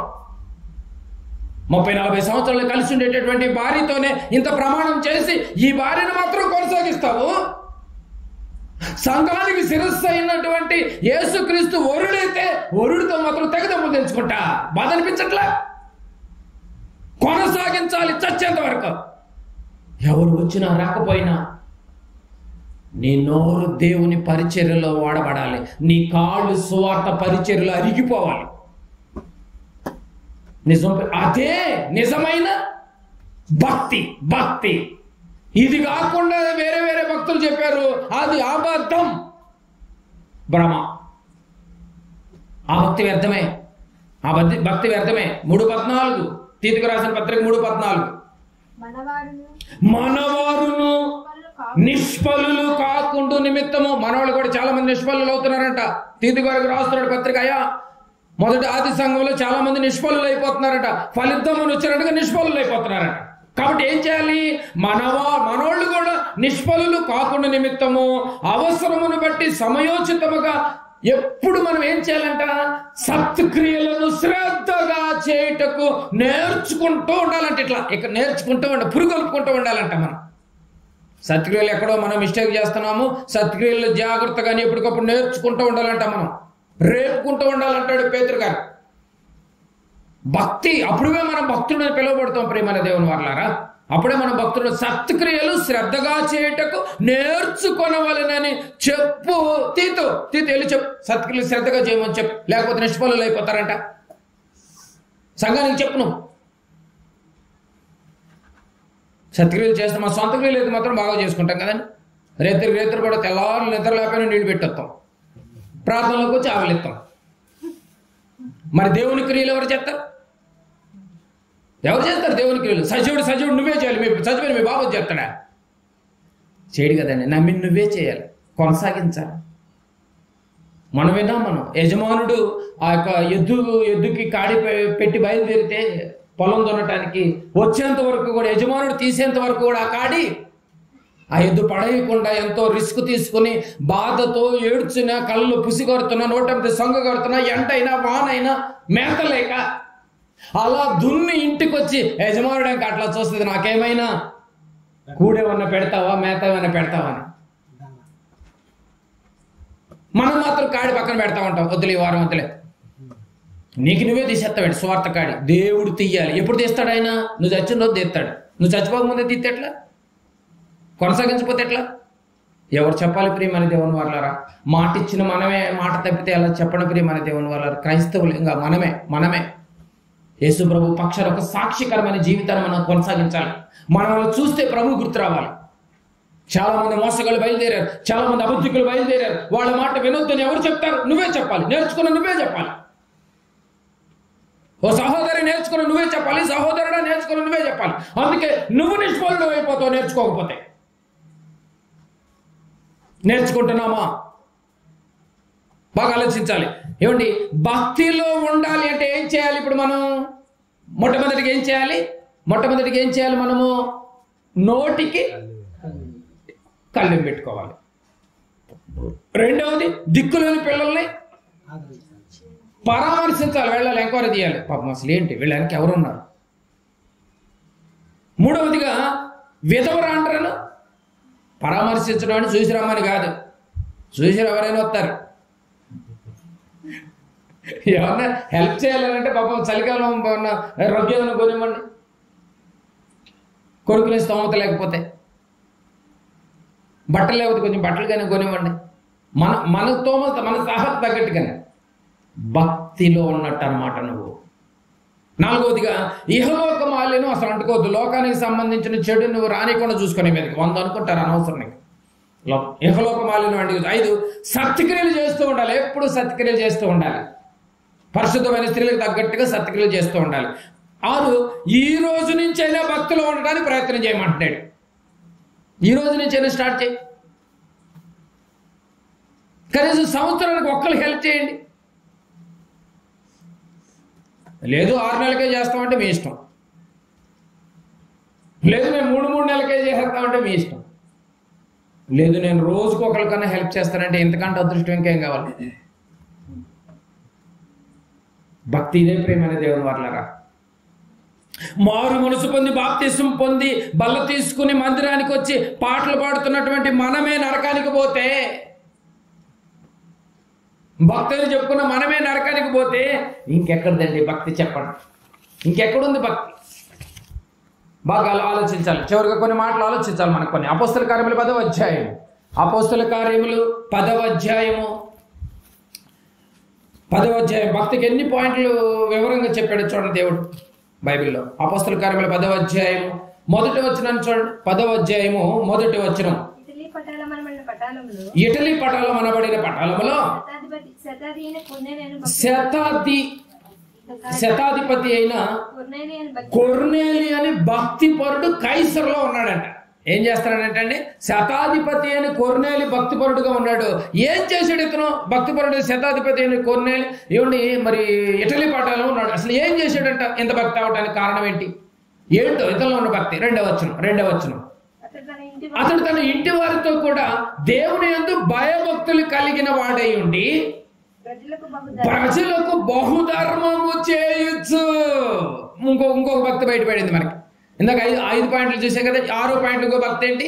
30-40 సంవత్సరాలు కలిసి ఉండేటటువంటి భార్యతోనే ఇంత ప్రమాణం చేసి ఈ భార్యను మాత్రం కొనసాగిస్తావు. సంఘానికి శిరస్సు అయినటువంటి యేసుక్రీస్తు వరుడైతే వరుడితో మాత్రం తెగదమ్ము తెంచుకుంటా. బాధ అనిపించట్లా? కొనసాగించాలి చచ్చేంత వరకు. ఎవరు వచ్చినా రాకపోయినా నీ నోరు దేవుని పరిచర్యలో వాడబడాలి. నీ కాళ్ళు సువార్త పరిచర్యలో అరిగిపోవాలి. నిజం, అదే నిజమైన భక్తి. భక్తి ఇది కాకుండా వేరే వేరే భక్తులు చెప్పారు, అది అబద్ధం, భ్రమ. ఆ భక్తి వ్యర్థమే, ఆ భక్తి వ్యర్థమే. 3:14 తీతుకు రాసిన పత్రిక 3:14 మనవారును నిష్ఫలులు కాకుండా నిమిత్తము. మనవాళ్ళు కూడా చాలా మంది నిష్ఫలులు అవుతున్నారంట. తీతుకు గారికి రాస్తున్నాడు పత్రిక, అయ్యా మొదటి ఆది సంఘంలో చాలా మంది నిష్ఫలులు అయిపోతున్నారట. ఫలితమని వచ్చినట్టుగా నిష్ఫలులు అయిపోతున్నారట. కాబట్టి ఏం చేయాలి? మనోళ్ళు కూడా నిష్ఫలులు కాకుండా నిమిత్తము అవసరమును బట్టి సమయోచితముగా ఎప్పుడు మనం ఏం చేయాలంట? సత్క్రియలను శ్రద్ధగా చేయుటకు నేర్చుకుంటూ ఉండాలంట. ఇట్లా నేర్చుకుంటూ పురుగొల్పుకుంటూ ఉండాలంట. మనం సత్క్రియలు ఎక్కడో మనం మిస్టేక్ చేస్తున్నాము, సత్క్రియలు జాగ్రత్తగానే ఎప్పటికప్పుడు నేర్చుకుంటూ ఉండాలంట. మనం రేపుకుంటూ ఉండాలంటాడు పేతురు గారు. భక్తి అప్పుడే మనం భక్తుడిని పిలువబడతాం. ప్రియమైన దేవుని వారలారా, అప్పుడే మన భక్తుడు సత్క్రియలు శ్రద్ధగా చేయుటకు నేర్చుకొనవలెనని చెప్పు. తీతు వెళ్ళి చెప్పు, సత్క్రియలు శ్రద్ధగా చేయమని చెప్పు, లేకపోతే నిష్ఫలులు అయిపోతారంట. సంఘానికి చెప్పు. నువ్వు సత్క్రియలు చేస్తాం, మా సొంత క్రియలు అయితే మాత్రం బాగా చేసుకుంటాం కదండి. రేతురు కూడా తెల్లవారు నిద్ర లేకపోయినా నీళ్ళు పెట్టేస్తాం, ప్రార్థనలోకి వచ్చి ఆవలిస్తాం. మరి దేవుని క్రియలు ఎవరు చేస్తారు? ఎవరు చేస్తారు దేవుని క్రియలు? సజీవుడు నువ్వే చేయాలి. సజీవుని మీ బాబు చేస్తాడా? చేయడు కదండి. నమ్మి నువ్వే చేయాలి, కొనసాగించాలి. మనం యజమానుడు ఆ యొక్క ఎద్దుకి కాడి పెట్టి బయలుదేరితే పొలం దున్నటానికి వచ్చేంత వరకు కూడా, యజమానుడు తీసేంత వరకు కూడా ఆ కాడి ఆ ఎద్దు పడేయకుండా ఎంతో రిస్క్ తీసుకుని బాధతో ఏడ్చిన, కళ్ళు పుసిగొరుతున్నా, నోటంతో సొంగ కొడుతున్నా, ఎంటైనా వానైనా మేతలేక అలా దున్ని ఇంటికి వచ్చి యజమానుడు ఇంకా అట్లా చూస్తుంది, నాకేమైనా కూడేమన్నా పెడతావా, మేత ఏమన్నా పెడతావా అని. మనం మాత్రం కాడి పక్కన పెడతా ఉంటాం. వద్దులే ఈ వారం వద్దులే, నీకు నువ్వే తీసేస్తాడు స్వార్థ కాడి. దేవుడు తీయాలి. ఎప్పుడు తీస్తాడు ఆయన? నువ్వు చచ్చిన రోజు తీస్తాడు. నువ్వు చచ్చిపోకముందే తీస్తే ఎట్లా? కొనసాగించకపోతే ఎట్లా? ఎవరు చెప్పాలి? ప్రియమైన దేవుని వాళ్ళారా, మాట ఇచ్చిన మనమే మాట తప్పితే అలా చెప్పడం. ప్రియమైన దేవుని వాళ్ళారా, క్రైస్తవులు ఇంకా మనమే యేసు ప్రభు పక్షాన ఒక సాక్షికరమైన జీవితాన్ని మనం కొనసాగించాలి. మనల్ని చూస్తే ప్రభు గుర్తు రావాలి. చాలా మంది మోసగాళ్ళు బయలుదేరారు, చాలా మంది అబద్ధికులు బయలుదేరారు. వాళ్ళ మాట వినొద్దని ఎవరు చెప్తారు? నువ్వే చెప్పాలి. నేర్చుకున్న నువ్వే చెప్పాలి. ఓ సహోదరి నేర్చుకున్న నువ్వే చెప్పాలి, సహోదరుడా నేర్చుకున్న నువ్వే చెప్పాలి. అందుకే నువ్వు నిష్ఫలుడు అయిపోతావు నేర్చుకోకపోతే. నేర్చుకుంటున్నామా? బాగా ఆలోచించాలి. ఏమండి, భక్తిలో ఉండాలి అంటే ఏం చేయాలి? ఇప్పుడు మనం మొట్టమొదటిగా ఏం చేయాలి? మనము నోటికి కళ్ళెం పెట్టుకోవాలి. రెండవది, దిక్కులేని పిల్లల్ని పరామర్శించాలి, వెళ్ళాలి, ఎంక్వైరీ చేయాలి. పాపం అసలు ఏంటి వీళ్ళకి ఎవరున్నారు? మూడవదిగా, విధవరాండ్రను పరామర్శించడం అని చూసి రమ్మని కాదు, చూసి ఎవరైనా వస్తారు. ఏమన్నా హెల్ప్ చేయాలంటే పాపం చలికాలం రొగ్గేదన్నా కొనివ్వండి, కొడుకునే స్తోమత లేకపోతే, బట్టలు లేకపోతే కొంచెం బట్టలు కానీ కొనివ్వండి. మన స్తోమత, మన సాహస తగ్గట్టుగానే భక్తిలో ఉన్నట్టు అన్నమాట నువ్వు. నాలుగవదిగా, ఇహలోక మాలిన్యం అసలు అంటుకోవద్దు. లోకానికి సంబంధించిన చెడు నువ్వు రానికుండా చూసుకునే మీదకి 100 అనుకుంటారు అనవసరం. ఇహలోక మాలిన్యం అంటే 5, సత్క్రియలు చేస్తూ ఉండాలి. ఎప్పుడు సత్క్రియలు చేస్తూ ఉండాలి. పరిశుద్ధమైన స్త్రీలకు తగ్గట్టుగా సత్క్రియలు చేస్తూ ఉండాలి. 6, ఈ రోజు నుంచైనా భక్తిలో ఉండడానికి ప్రయత్నం చేయమంటున్నాడు. ఈ రోజు నుంచైనా స్టార్ట్ చేయి. కనీసం సంవత్సరానికి ఒక్కరికి హెల్ప్ చేయండి. లేదు 6 నెలలకే చేస్తామంటే మీ ఇష్టం, లేదు మేము 3 నెలలకే చేస్తామంటే మీ ఇష్టం, లేదు నేను రోజుకు ఒకరికన్నా హెల్ప్ చేస్తానంటే ఎంతకంటే అదృష్టం ఇంకేం కావాలి? భక్తి ఇదే ప్రేమైన దేవుని వాళ్ళరా. మారు మనసు పొంది బాప్తిసం పొంది బల్ల తీసుకుని మందిరానికి వచ్చి పాటలు పాడుతున్నటువంటి మనమే నరకానికి పోతే, భక్తులు చెప్పుకున్న మనమే నరకానికి పోతే ఇంకెక్కడదండి భక్తి? చెప్పండి, ఇంకెక్కడుంది భక్తి? బాగా ఆలోచించాలి. చివరిగా కొన్ని మాటలు ఆలోచించాలి మనకు. కొన్ని అపోస్తల కార్యములు 10వ అధ్యాయం, అపోస్తల కార్యములు 10వ అధ్యాయము, 10వ అధ్యాయం భక్తికి ఎన్ని పాయింట్లు వివరంగా చెప్పాడు చూడండి దేవుడు బైబిల్లో. అపోస్తల కార్యములు 10వ అధ్యాయము మొదటి వచనం చూడండి. 10వ అధ్యాయము మొదటి వచనం. ఇటలీ పటాలం అనబడిన పటాలములో శతాధిపతి అయిన కొర్నేలి అని భక్తి పరుడు కైసరులో ఉన్నాడంట. ఏం చేస్తాడంటే అండి, శతాధిపతి అని కొర్నేలి భక్తి పరుడుగా ఉన్నాడు. ఏం చేశాడు ఇతను? భక్తి పరుడు శతాధిపతి అని కొర్నేలి ఏమండి మరి ఇటలీ పటాలో ఉన్నాడు. అసలు ఏం చేశాడంట ఇంత భక్తి అవడానికి కారణం ఏంటి? ఏంటో ఇతనిలో ఉన్న భక్తి. రెండవ వచనం. అతడు తన ఇంటి వారితో కూడా దేవుని యందు భయభక్తులు కలిగిన వాడై ఉండి ప్రజలకు బహుధర్మము చేయొచ్చు. ఇంకొక భక్తి బయటపడింది మనకి. ఇందాక 5 పాయింట్లు చూసాం కదా. 6వ పాయింట్ ఇంకో భక్తి ఏంటి?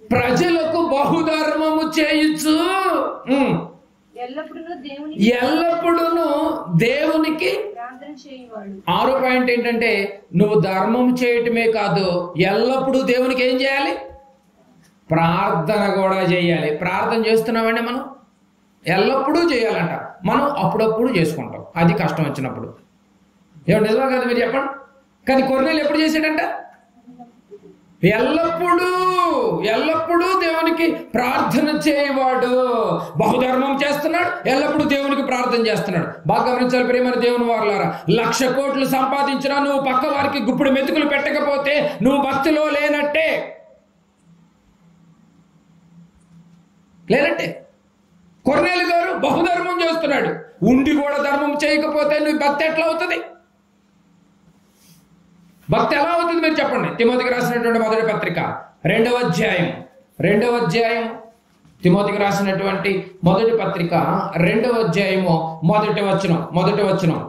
ప్రజలకు బహుధర్మము చేయొచ్చు. ఎల్లప్పుడూ దేవునికి. 6వ పాయింట్ ఏంటంటే నువ్వు ధర్మం చేయటమే కాదు, ఎల్లప్పుడూ దేవునికి ఏం చేయాలి? ప్రార్థన కూడా చేయాలి. ప్రార్థన చేస్తున్నామండి మనం? ఎల్లప్పుడూ చేయాలంట. మనం అప్పుడప్పుడు చేసుకుంటాం, అది కష్టం వచ్చినప్పుడు. ఏమో నిజమా కదా మీరు చెప్పండి. కానీ కొర్నేలు ఎప్పుడు చేశాడంట? ఎల్లప్పుడూ దేవునికి ప్రార్థన చేయవాడు. బహుధర్మం చేస్తున్నాడు, ఎల్లప్పుడూ దేవునికి ప్రార్థన చేస్తున్నాడు. బాగా గమనించాలి ప్రియమైన దేవుని వారలారా. 1,00,000 కోట్లు సంపాదించినా నువ్వు పక్క వారికి గుప్పుడు మెతుకులు పెట్టకపోతే నువ్వు భక్తిలో లేనట్టే. కొర్నేలు గారు బహుధర్మం చేస్తున్నాడు, ఉండి కూడా ధర్మం చేయకపోతే నువ్వు భక్తి ఎట్లా అవుతుంది? భక్తి ఎలా అవుతుంది మీరు చెప్పండి. తిమోతికి రాసినటువంటి మొదటి పత్రిక 2వ అధ్యాయం తిమోతికి రాసినటువంటి మొదటి పత్రిక 2వ అధ్యాయము మొదటి వచనం.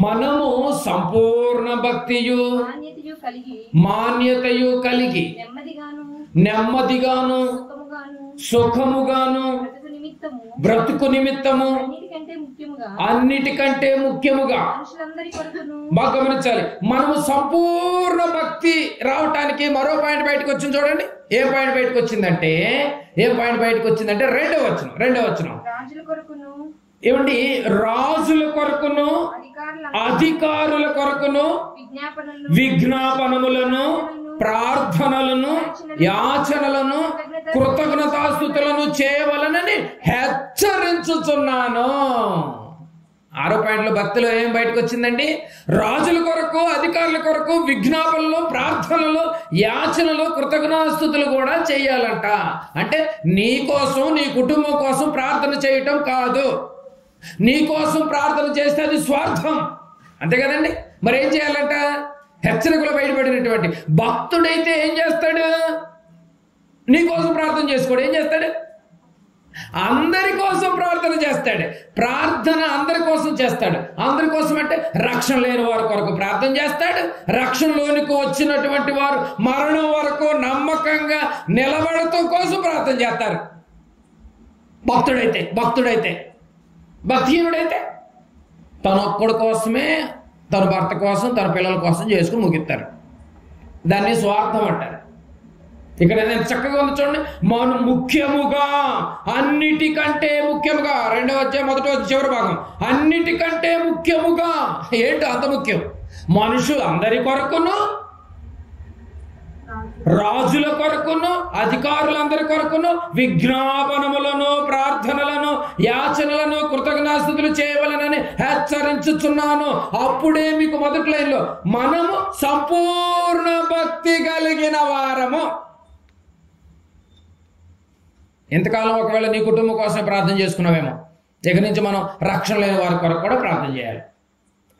మనము సంపూర్ణ భక్తియు మాన్యతయు కలిగి నెమ్మదిగాను సుఖముగాను బ్రతుకు నిమిత్తము అన్నిటికంటే ముఖ్యముగా. బాగా గమనించాలి. మనము సంపూర్ణ భక్తి రావటానికి మరో పాయింట్ బయటకు వచ్చింది చూడండి. ఏ పాయింట్ బయటకు వచ్చిందంటే రెండవ వచనం. ఏమండి, రాజుల కొరకును అధికారుల కొరకును విజ్ఞాపనములను ప్రార్థనలను యాచనలను కృతజ్ఞతాస్తుతులను చేయవలనని హెచ్చరించుచున్నాను. 6వ పాయింట్లో భక్తిలో ఏం బయటకు వచ్చిందండి? రాజుల కొరకు అధికారుల కొరకు విజ్ఞాపనలు ప్రార్థనలు యాచనలు కృతజ్ఞతాస్తుతులు కూడా చేయాలంట. అంటే నీ కోసం నీ కుటుంబం కోసం ప్రార్థన చేయటం కాదు. నీ కోసం ప్రార్థన చేస్తే అది స్వార్థం, అంతే కదండి. మరి ఏం చేయాలంట? హెచ్చరికలు బయటపడినటువంటి భక్తుడైతే ఏం చేస్తాడు? నీ కోసం ప్రార్థన చేసుకోడు. ఏం చేస్తాడు? అందరి కోసం ప్రార్థన చేస్తాడు. ప్రార్థన అందరి కోసం చేస్తాడు. అందరి కోసం అంటే రక్షణ లేని వారి కొరకు ప్రార్థన చేస్తాడు. రక్షణలోనికి వచ్చినటువంటి వారు మరణం వరకు నమ్మకంగా నిలబడటం కోసం ప్రార్థన చేస్తారు. భక్తుడైతే భక్తిహీనుడైతే తన ఒక్కడి కోసమే, తన భర్త కోసం తన పిల్లల కోసం చేసుకుని ముగిస్తారు. దాన్ని స్వార్థం అంటారు. ఇక్కడ నేను చక్కగా ఉంది చూడండి. మనం ముఖ్యముగా, అన్నిటికంటే ముఖ్యముగా, 2వ అధ్యాయం 1వ చివరి భాగం, అన్నిటికంటే ముఖ్యముగా. ఏంటి అంత ముఖ్యం? మనుషులందరి కొరకును, రాజుల కొరకును అధికారులందరి కొరకును విజ్ఞాపనములను ప్రార్థనలను యాచనలను కృతజ్ఞతాస్తుతులు చేయవలనని హెచ్చరించుచున్నాను. అప్పుడే మీకు మొదటి లైన్లో మనము సంపూర్ణ భక్తి కలిగిన వారము. ఎంతకాలం ఒకవేళ నీ కుటుంబం కోసం ప్రార్థన చేసుకున్నావేమో, ఇక నుంచి మనం రక్షణ లేని వారి కొరకు కూడా ప్రార్థన చేయాలి.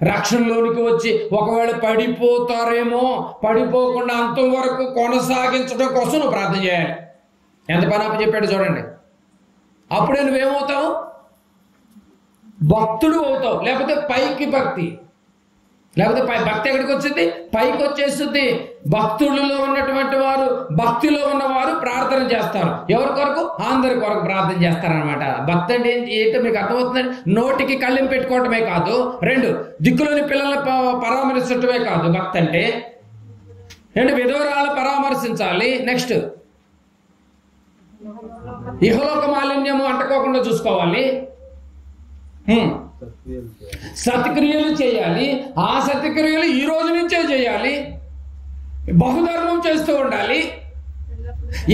రక్షణలోనికి వచ్చి ఒకవేళ పడిపోతారేమో, పడిపోకుండా అంతం వరకు కొనసాగించడం కోసం నువ్వు ప్రార్థన చేయాలి. ఎంత పని అప్పు చెప్పాడు చూడండి. అప్పుడే నువ్వేమవుతావు? భక్తుడు అవుతావు. లేకపోతే పైకి భక్తి, లేకపోతే భక్తి ఎక్కడికి వచ్చింది? పైకి వచ్చేస్తుంది. భక్తులలో ఉన్నటువంటి వారు, భక్తిలో ఉన్నవారు ప్రార్థన చేస్తారు. ఎవరి కొరకు? అందరి కొరకు ప్రార్థన చేస్తారనమాట. భక్తి అంటే ఏంటో మీకు అర్థమవుతుందండి. నోటికి కళ్ళెం పెట్టుకోవటమే కాదు, 2 దిక్కులోని పిల్లల్ని పరామర్శించటమే కాదు. భక్తి అంటే ఏంటి? విధవరాలు పరామర్శించాలి. నెక్స్ట్ ఇహలోక మాలిన్యము అంటుకోకుండా చూసుకోవాలి. సత్క్రియలు చేయాలి. ఆ సత్క్రియలు ఈ రోజు నుంచే చేయాలి. బహుధర్మం చేస్తూ ఉండాలి.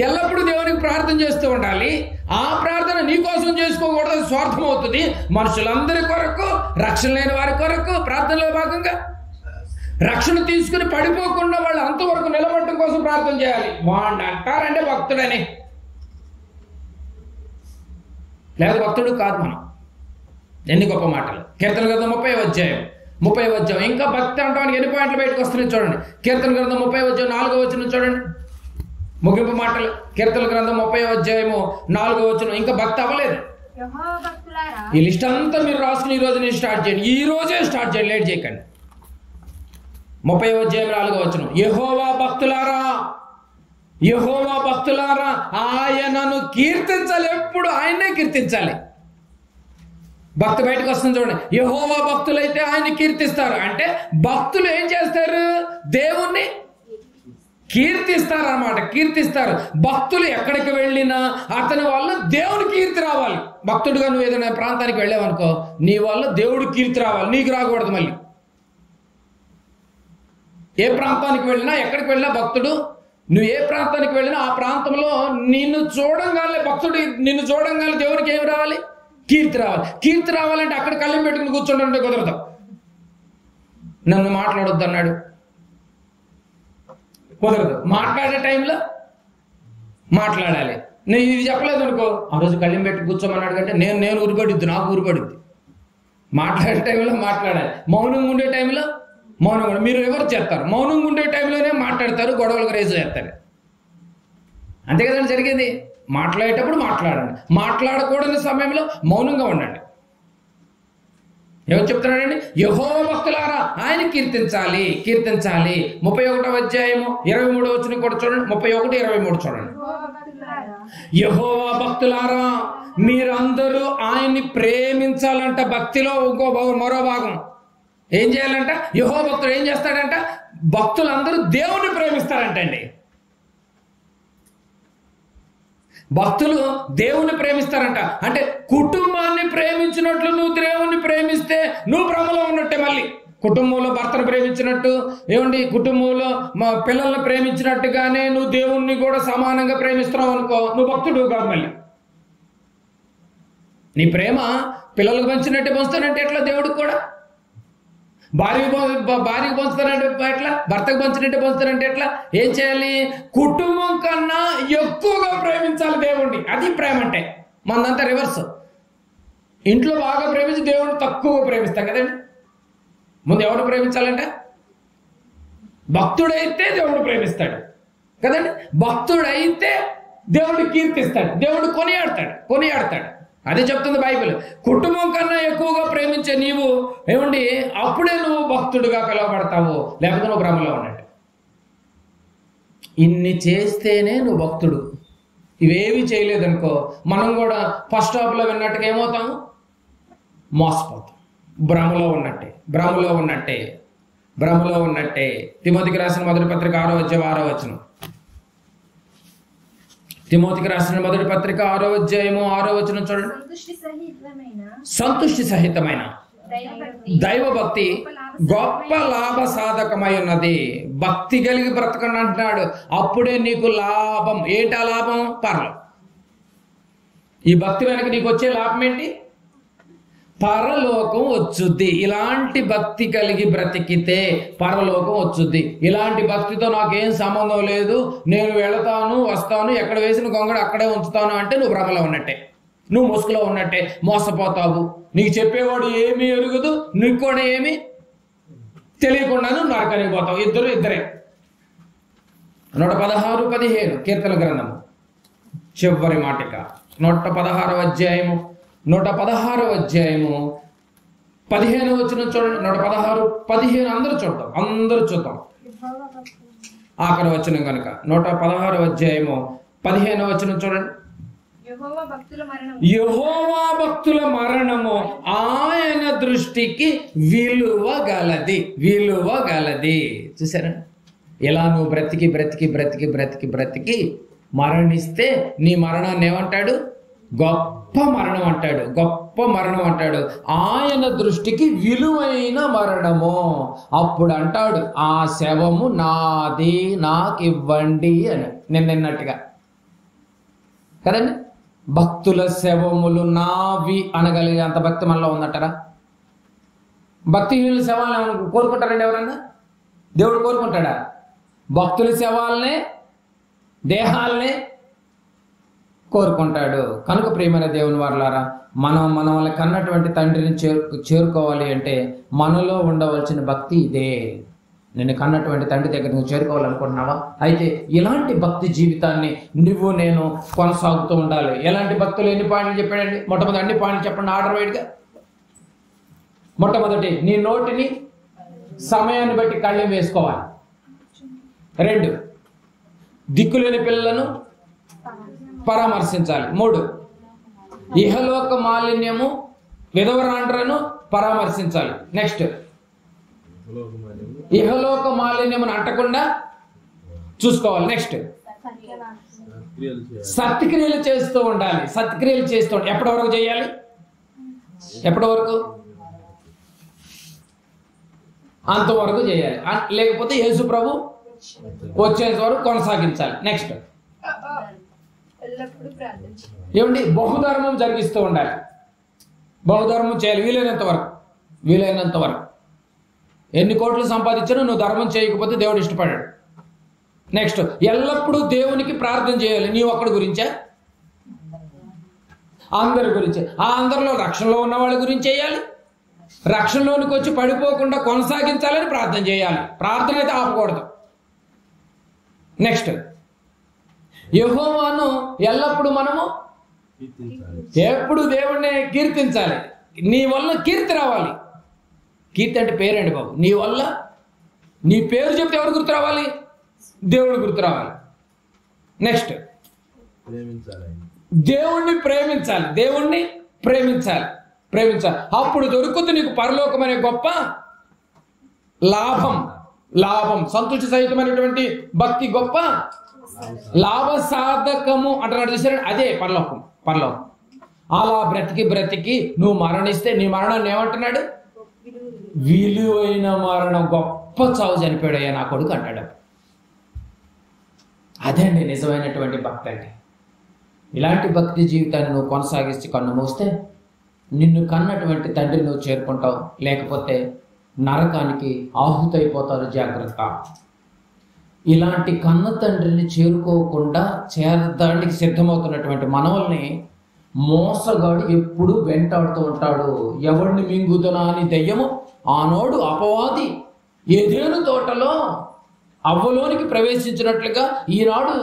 ఎల్లప్పుడూ దేవునికి ప్రార్థన చేస్తూ ఉండాలి. ఆ ప్రార్థన నీ కోసం చేసుకోకూడదు, స్వార్థం అవుతుంది. మనుషులందరి కొరకు, రక్షణ లేని వారి కొరకు ప్రార్థనలో భాగంగా రక్షణ తీసుకుని పడిపోకుండా వాళ్ళు అంతవరకు నిలబడటం కోసం ప్రార్థన చేయాలి. వాడిని అంటారంటే భక్తుడని. లేదా భక్తుడు కాదు మనం. ఎన్ని గొప్ప మాటలు. కీర్తన గ్రంథం 30వ అధ్యాయం. ఇంకా భక్తి అంటానికి ఎన్ని పాయింట్లు బయటకు వస్తున్నాయి చూడండి. కీర్తన గ్రంథం 30వ అధ్యాయం 4వ వచనం చూడండి. ముగింపు మాటలు. కీర్తన గ్రంథం 30వ అధ్యాయము 4వ వచనం. ఇంకా భక్తి అవ్వలేదు. ఈ లిస్ట్ అంతా మీరు రాసుకుని ఈ రోజు నుంచి స్టార్ట్ చేయండి. ఈ రోజే స్టార్ట్ చేయండి, లేట్ చేయకండి. 30వ అధ్యాయం 4వ వచనం. యెహోవా భక్తులారా ఆయనను కీర్తించాలి. ఎప్పుడు ఆయన్నే కీర్తించాలి. భక్తి బయటకు వస్తుంది చూడండి. యెహోవా భక్తులైతే ఆయన కీర్తిస్తారు. అంటే భక్తులు ఏం చేస్తారు? దేవుణ్ణి కీర్తిస్తారు అన్నమాట. కీర్తిస్తారు. భక్తులు ఎక్కడికి వెళ్ళినా అతని వల్ల దేవుని కీర్తి రావాలి. భక్తుడుగా నువ్వు ఏదైనా ప్రాంతానికి వెళ్ళావనుకో, నీ వల్ల దేవుడి కీర్తి రావాలి, నీకు రాకూడదు. మళ్ళీ ఏ ప్రాంతానికి వెళ్ళినా, ఎక్కడికి వెళ్ళినా భక్తుడు, నువ్వు ఏ ప్రాంతానికి వెళ్ళినా ఆ ప్రాంతంలో నిన్ను చూడంగానే, భక్తుడు నిన్ను చూడంగానే దేవునికి ఏమి రావాలి? కీర్తి రావాలి. కీర్తి రావాలంటే అక్కడ కళ్ళెం పెట్టుకుని కూర్చోండి కుదరదు. నన్ను మాట్లాడొద్దు అన్నాడు, కుదరదు. మాట్లాడే టైంలో మాట్లాడాలి. నేను ఇది చెప్పలేదు అనుకో, ఆ రోజు కళ్ళెం పెట్టి కూర్చోమన్నాడు కంటే నేను ఉరిపడిద్ది, నాకు ఉరిపడిద్ది. మాట్లాడే టైంలో మాట్లాడాలి. మౌనంగా ఉండే టైంలో మౌనంగా. మీరు ఎవరు చేస్తారు? మౌనంగా ఉండే టైంలోనే మాట్లాడతారు, గొడవలకు రేసు చేస్తారు. అంతే కదండి జరిగింది. మాట్లాడేటప్పుడు మాట్లాడండి, మాట్లాడకూడని సమయంలో మౌనంగా ఉండండి. ఎవరు చెప్తున్నాడండి? యెహోవా భక్తులారా ఆయన కీర్తించాలి. 31వ అధ్యాయము 23వ వచనం కూడా చూడండి. 31, 23 చూడండి. యెహోవా భక్తులారా మీరందరూ ఆయన్ని ప్రేమించాలంట. భక్తిలో మరో భాగం ఏం చేయాలంట? యెహోవా భక్తుడు ఏం చేస్తాడంట? భక్తులందరూ దేవుణ్ణి ప్రేమిస్తారంటండి. భక్తులు దేవుణ్ణి ప్రేమిస్తారంట. అంటే కుటుంబాన్ని ప్రేమించినట్లు నువ్వు దేవుణ్ణి ప్రేమిస్తే నువ్వు భ్రమలో ఉన్నట్టే. మళ్ళీ కుటుంబంలో భర్తను ప్రేమించినట్టు, ఏమండి కుటుంబంలో మా పిల్లల్ని ప్రేమించినట్టుగానే నువ్వు దేవుణ్ణి కూడా సమానంగా ప్రేమిస్తున్నావు అనుకో, నువ్వు భక్తుడు కాదు. మళ్ళీ నీ ప్రేమ పిల్లలకు పంచినట్టే పంచుతానంటే ఎట్లా? దేవుడికి కూడా భార్యకి పంచుతానంటే ఎట్లా? భర్తకు పంచినట్టే పంచుతానంటే ఎట్లా? ఏం చేయాలి? కుటుంబం కన్నా ఎక్కువగా ప్రేమించాలి దేవుణ్ణి. అది ప్రేమ అంటే. మనంతా రివర్స్. ఇంట్లో బాగా ప్రేమించి దేవుడిని తక్కువగా ప్రేమిస్తాం కదండి. ముందు ఎవరు ప్రేమించాలంటే భక్తుడైతే దేవుడు ప్రేమిస్తాడు కదండి. భక్తుడైతే దేవుడు కీర్తిస్తాడు, దేవుడు కొనియాడతాడు. అదే చెప్తుంది బైబిల్. కుటుంబం కన్నా ఎక్కువగా ప్రేమించే నీవు ఏమండి అప్పుడే నువ్వు భక్తుడుగా పిలువబడతావు, లేకపోతే నువ్వు భ్రమలో ఉన్నట్టు. ఇన్ని చేస్తేనే నువ్వు భక్తుడు. ఇవేవి చేయలేదనుకో, మనం కూడా ఫస్ట్ స్టాప్లో విన్నట్టుగా ఏమవుతాము? మోసపోతాం. భ్రమలో ఉన్నట్టే. తిమోతికి రాసిన మొదటి పత్రిక 6వ అధ్యాయం 6వ వచనం. తిమోతికి రాసిన మొదటి పత్రిక 6వ అధ్యాయము 6వ వచనం చూడండి. సంతుష్టి సహితమైన దైవభక్తి గొప్ప లాభ సాధకమై ఉన్నది. భక్తి కలిగి బ్రతకండి అంటున్నాడు. అప్పుడే నీకు లాభం. ఏంటా లాభం? పరలోకం. ఈ భక్తి వెనక నీకు వచ్చే లాభం ఏంటి? పరలోకం వచ్చుద్ది. ఇలాంటి భక్తి కలిగి బ్రతికితే పరలోకం వచ్చుద్ది. ఇలాంటి భక్తితో నాకేం సంబంధం లేదు, నేను వెళతాను వస్తాను, ఎక్కడ వేసిన గొంగడు అక్కడే ఉంచుతాను అంటే నువ్వు భ్రమలో ఉన్నట్టే, నువ్వు ముసుగులో ఉన్నట్టే, మోసపోతావు. నీకు చెప్పేవాడు ఏమీ ఎరుగదు, నీకు కూడా ఏమీ తెలియకుండా నువ్వు నరకానికి పోతావు. ఇద్దరే. 116, 15 కీర్తన గ్రంథము చివరి మాటిక 116వ అధ్యాయము 15వ వచనం చూడండి. 116, 15 అందరూ చూద్దాం. ఆఖరి వచనం కనుక 116వ అధ్యాయము 15వ వచనం చూడండి. యెహోవా భక్తుల మరణము ఆయన దృష్టికి విలువ గలది. చూసారా? ఇలా నువ్వు బ్రతికి మరణిస్తే నీ మరణాన్ని ఏమంటాడు? గొప్ప మరణం అంటాడు. ఆయన దృష్టికి విలువైన మరణము. అప్పుడు అంటాడు, ఆ శవము నాది, నాకివ్వండి అని. నిన్నట్టుగా కదండి. భక్తుల శవములు నావి అనగలిగే అంత భక్తి మనలో ఉందంటారా? భక్తిహీనుల శవాలను కోరుకుంటారండి ఎవరన్నా? దేవుడు కోరుకుంటాడా? భక్తుల శవాలనే, దేహాలనే కోరుకుంటాడు. కనుక ప్రియమైన దేవుని వారలారా, మనల్ని కన్నటువంటి తండ్రిని చేరుకోవాలి అంటే మనలో ఉండవలసిన భక్తి ఇదే. నిన్ను కన్నటువంటి తండ్రి దగ్గర నువ్వు చేరుకోవాలనుకుంటున్నావా? అయితే ఇలాంటి భక్తి జీవితాన్ని నువ్వు నేను కొనసాగుతూ ఉండాలి. ఎలాంటి భక్తులు ఎన్ని పాయింట్లు చెప్పాడండి? మొట్టమొదటి అన్ని పాయింట్లు చెప్పండి ఆర్డర్ వైడ్గా. మొట్టమొదటి, నీ నోటిని సమయాన్ని బట్టి కళ్ళెం వేసుకోవాలి. 2, దిక్కులేని పిల్లలను పరామర్శించాలి. 3, ఇహలోక మాలిన్యము విధవరాండ్రను పరామర్శించాలి. నెక్స్ట్, ఇహలోక మాలిన్యమును అంటకుండా చూసుకోవాలి. నెక్స్ట్, సత్క్రియలు చేస్తూ ఉండాలి. ఎప్పటి వరకు చేయాలి? అంతవరకు చేయాలి. లేకపోతే యేసు ప్రభు వచ్చేంత వరకు కొనసాగించాలి. నెక్స్ట్ ఏమండి? బహుధర్మం జరిగిస్తూ ఉండాలి. బహుధర్మం చేయాలి వీలైనంత వరకు. ఎన్ని కోట్లు సంపాదించినా నువ్వు ధర్మం చేయకపోతే దేవుడు ఇష్టపడాడు. నెక్స్ట్, ఎల్లప్పుడూ దేవునికి ప్రార్థన చేయాలి. నీ ఒక్కడి గురించే? అందరి గురించి. ఆ అందరిలో రక్షణలో ఉన్న వాళ్ళ గురించి చేయాలి. రక్షణలోనికి వచ్చి పడిపోకుండా కొనసాగించాలని ప్రార్థన చేయాలి. ప్రార్థన అయితే ఆపకూడదు. నెక్స్ట్, యెహోవాను ఎల్లప్పుడూ మనము ఎప్పుడు దేవుణ్ణి కీర్తించాలి. నీ వల్ల కీర్తి రావాలి. కీర్తి అంటే పేరండి బాబు. నీ వల్ల, నీ పేరు చెప్తే ఎవరు గుర్తు రావాలి? దేవుడు గుర్తు రావాలి. నెక్స్ట్, దేవుణ్ణి ప్రేమించాలి. అప్పుడు దొరుకుతుంది నీకు పరలోకమనే గొప్ప లాభం. సంతృష్టి సహితమైనటువంటి భక్తి గొప్ప లాభ సాధకము అంటున్నాడు. చూసారా? అదే పరలోకం. అలా బ్రతికి నువ్వు మరణిస్తే నీ మరణాన్ని ఏమంటున్నాడు? విలువైన మరణం, గొప్ప చావు చనిపోయాడయ్యా నా కొడుకు అంటాడు. అదే అండి నిజమైనటువంటి భక్తి అంటే. ఇలాంటి భక్తి జీవితాన్ని నువ్వు కొనసాగిస్తే కన్ను మూస్తే నిన్ను కన్నటువంటి తండ్రిని నువ్వు చేరుకుంటావు. లేకపోతే నరకానికి ఆహుతైపోతారు. జాగ్రత్త. ఇలాంటి కన్న తండ్రిని చేరుకోకుండా చేరడానికి సిద్ధమవుతున్నటువంటి మనవల్ని మోసగాడు ఎప్పుడు వెంటాడుతూ ఉంటాడు. ఎవరిని మింగుతున్నా అని దెయ్యము ఆనోడు అపవాది ఏదేను తోటలో అవ్వలోనికి ప్రవేశించినట్లుగా ఈనాడు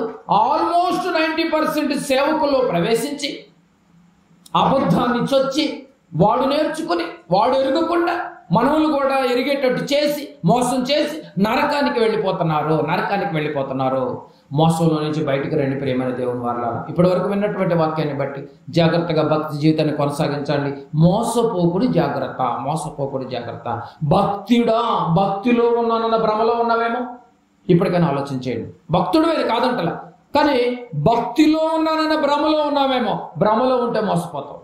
ఆల్మోస్ట్ 90% సేవకుల్లో ప్రవేశించి అబద్ధాన్ని చొచ్చి వాడు నేర్చుకుని వాడు ఎరగకుండా మనవులు కూడా ఎరిగేటట్టు చేసి మోసం చేసి నరకానికి వెళ్ళిపోతున్నారు. మోసంలో నుంచి బయటికి రండి ప్రియమైన దేవుని వారలారా. ఇప్పటి వరకు విన్నటువంటి వాక్యాన్ని బట్టి జాగ్రత్తగా భక్తి జీవితాన్ని కొనసాగించండి. మోసపోకుడు జాగ్రత్త. భక్తిలో ఉన్నానన్న భ్రమలో ఉన్నావేమో ఇప్పటికైనా ఆలోచించేయండి. భక్తుడు అది కాదంటలా, కానీ భక్తిలో ఉన్నానన్న భ్రమలో ఉన్నావేమో. భ్రమలో ఉంటే మోసపోతావు.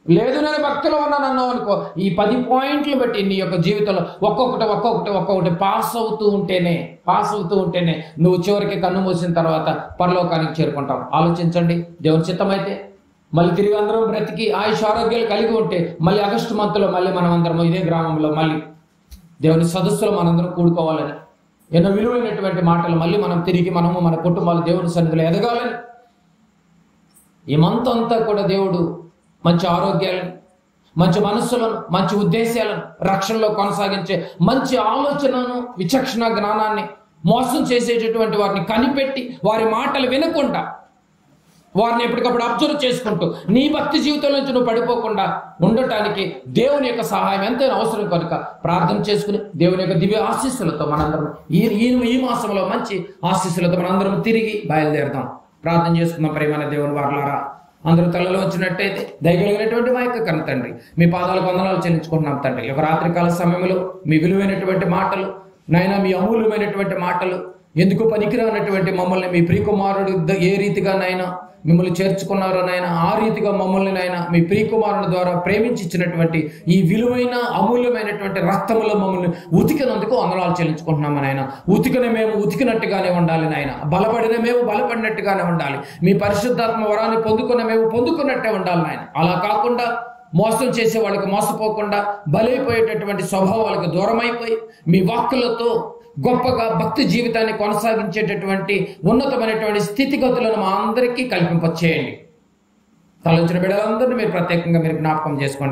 లేదు నేను భక్తిలో ఉన్నాను అన్నావు అనుకో, ఈ 10 పాయింట్లు బట్టి నీ యొక్క జీవితంలో ఒక్కొక్కటి పాస్ అవుతూ ఉంటేనే నువ్వు చివరికి కన్ను మూసిన తర్వాత పరలోకానికి చేరుకుంటావు. ఆలోచించండి. దేవుని చిత్తమైతే మళ్ళీ తిరిగి అందరం బ్రతికి ఆయుష్ ఆరోగ్యాలు కలిగి ఉంటే మళ్ళీ ఆగస్టు మంత్లో మళ్ళీ మనం అందరం ఇదే గ్రామంలో మళ్ళీ దేవుని సదస్సులో మనందరం కూడుకోవాలని, ఎన్నో విలువైనటువంటి మాటలు మళ్ళీ మనం తిరిగి మన కుటుంబాలు దేవుని సన్నిధిలో ఎదగాలని, ఈ మంత్ అంతా కూడా దేవుడు మంచి ఆరోగ్యాలను, మంచి మనస్సులను, మంచి ఉద్దేశాలను, రక్షణలో కొనసాగించే మంచి ఆలోచనను, విచక్షణ జ్ఞానాన్ని, మోసం చేసేటటువంటి వారిని కనిపెట్టి వారి మాటలు వినకుండా వారిని ఎప్పటికప్పుడు అబ్జర్వ్ చేసుకుంటూ నీ భక్తి జీవితంలో నుంచి నువ్వు పడిపోకుండా ఉండటానికి దేవుని యొక్క సహాయం ఎంతైనా అవసరం కనుక ప్రార్థన చేసుకుని దేవుని యొక్క దివ్య ఆశీస్సులతో మనందరం ఈ మాసంలో మంచి ఆశీస్సులతో మనందరం తిరిగి బయలుదేరుతాం. ప్రార్థన చేసుకుందాం. ప్రేమైన దేవుని వారలారా, అందరూ తలలో వచ్చినట్టయితే దయగలిగినటువంటి మా యొక్క కన్న తండ్రి, మీ పాదాలకు వందనాలు చెల్లించుకుంటున్నాం తండ్రి. ఒక రాత్రికాల సమయంలో మీ విలువైనటువంటి మాటలు నాయన, మీ అమూల్యమైనటువంటి మాటలు, ఎందుకు పనికిరానటువంటి మమ్మల్ని మీ ప్రియకుమారుడు ఏ రీతిగా నాయన మిమ్మల్ని చేర్చుకున్నారో నాయన, ఆ రీతిగా మమ్మల్ని నాయన మీ ప్రియకుమారుని ద్వారా ప్రేమించినటువంటి ఈ విలువైన అమూల్యమైనటువంటి రక్తములో మమ్మల్ని ఉతికినందుకు వందనాలు చెల్లించుకుంటున్నాము నాయన. ఉతికిన మేము ఉతికినట్టుగానే ఉండాలి నాయన, బలపడిన మేము బలపడినట్టుగానే ఉండాలి, మీ పరిశుద్ధాత్మ వరాన్ని పొందుకున్న మేము పొందుకున్నట్టే ఉండాలి నాయన. అలా కాకుండా మోసం చేసే వాళ్ళకి మోసపోకుండా బలైపోయేటటువంటి స్వభావాలకు దూరమైపోయి మీ వాక్కులతో గొప్పగా భక్తి జీవితాన్ని కొనసాగించేటటువంటి ఉన్నతమైనటువంటి స్థితిగతులను మా అందరికీ కల్పింపచేయండి. తలొచ్చిన బిడ్డలందరినీ మీరు ప్రత్యేకంగా మీరు జ్ఞాపకం చేసుకోండి.